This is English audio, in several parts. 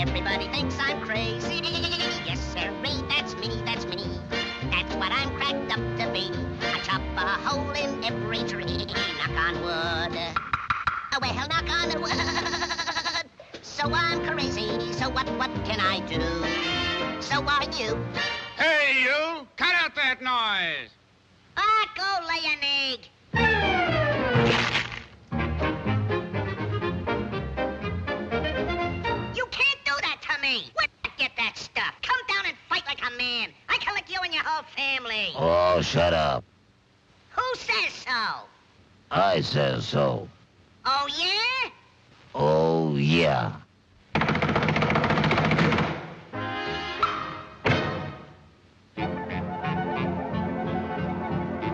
Everybody thinks I'm crazy. Yes, sirree, that's me, that's me. That's what I'm cracked up to be. I chop a hole in every tree. Knock on wood. Oh, well, knock on the wood. So I'm crazy, so what can I do? So are you. Hey, you! Cut out that noise! Ah, go lay an egg. You can't do that to me. Where'd you get that stuff? Come down and fight like a man. I collect you and your whole family. Oh, shut up. Who says so? I says so. Oh, yeah? Oh, yeah.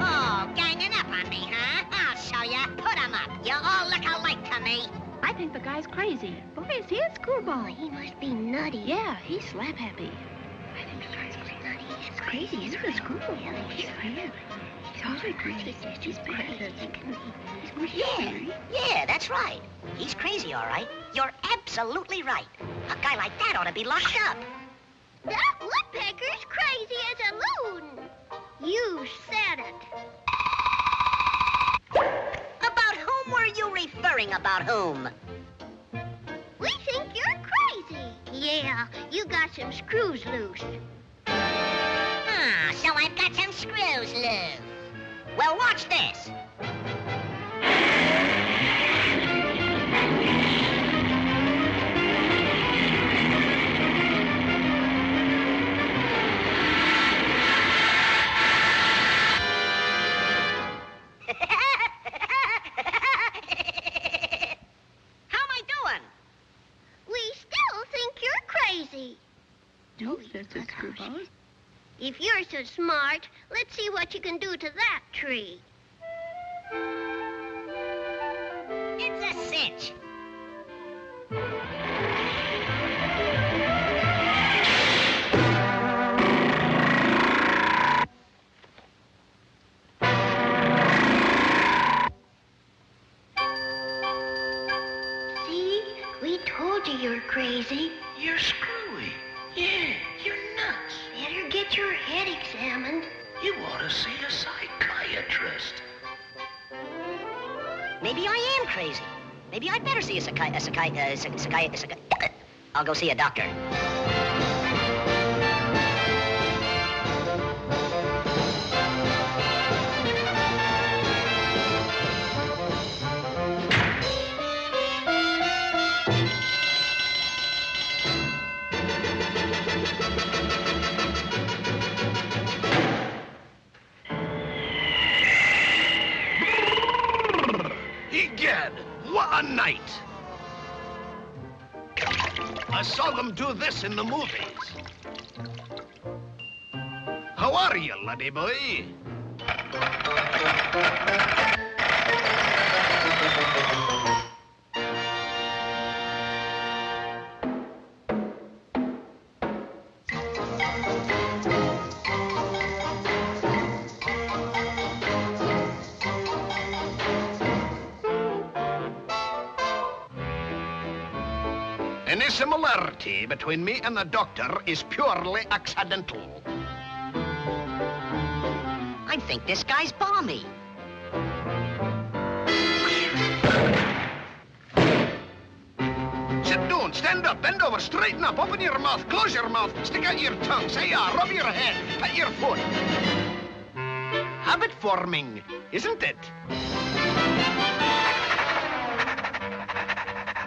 Oh, ganging up on me, huh? I'll show ya. Put 'em up. You all look alike to me. I think the guy's crazy. Boy, is he a screwball. He must be nutty. Yeah, he's slap happy. I think the guy's nutty. He's crazy. He's a screwball. He's weird. He's always crazy. He's crazy. Yeah, that's right. He's crazy, all right. You're absolutely right. A guy like that ought to be locked up. That woodpecker's crazy as a loon. You said it. About whom were you referring? About whom? We think you're crazy. Yeah, you got some screws loose. Ah, so I've got some screws loose. Well, watch this. If you're so smart, let's see what you can do to that tree. It's a cinch. See? We told you you're crazy. You're screwy. Yeah, you're nuts. Better get your head examined. You ought to see a psychiatrist. Maybe I am crazy. Maybe I'd better see a I'll go see a doctor. Egad, what a night! I saw them do this in the movies. How are you, laddie boy? Any similarity between me and the doctor is purely accidental. I think this guy's balmy. Sit down, stand up, bend over, straighten up, open your mouth, close your mouth, stick out your tongue, say yeah, rub your head, pat your foot. Habit forming, isn't it?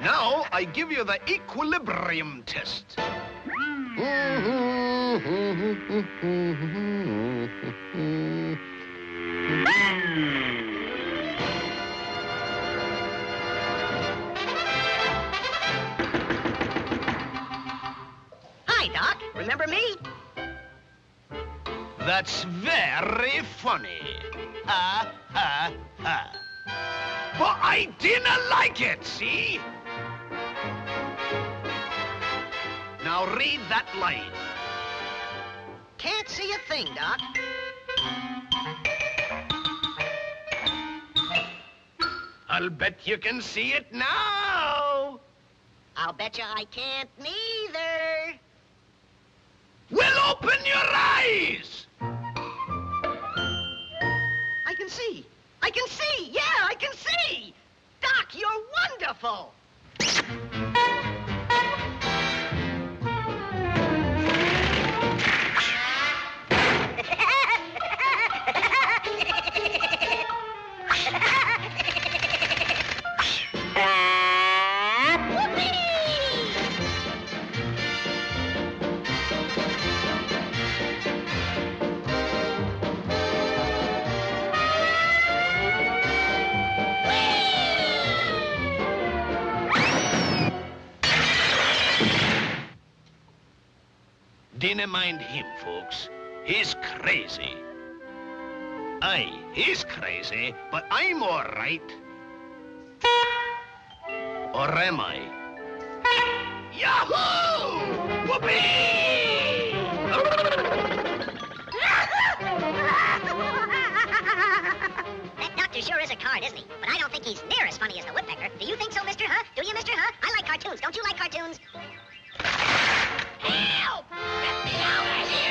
Now, I give you the equilibrium test. Hi, Doc. Remember me? That's very funny. Ha, ha, ha. But I didn't like it, see? Now read that line. Can't see a thing, Doc. I'll bet you can see it now. I'll bet you I can't neither. Well, open your eyes! I can see. I can see. Yeah, I can see. Doc, you're wonderful. Dinna mind him, folks. He's crazy. Aye, he's crazy, but I'm all right. Or am I? Yahoo! Whoopee! That doctor sure is a card, isn't he? But I don't think he's near as funny as the Woodpecker. Do you think so, mister, huh? Do you, mister, huh? I like cartoons. Don't you like cartoons? Help! Get me out of here!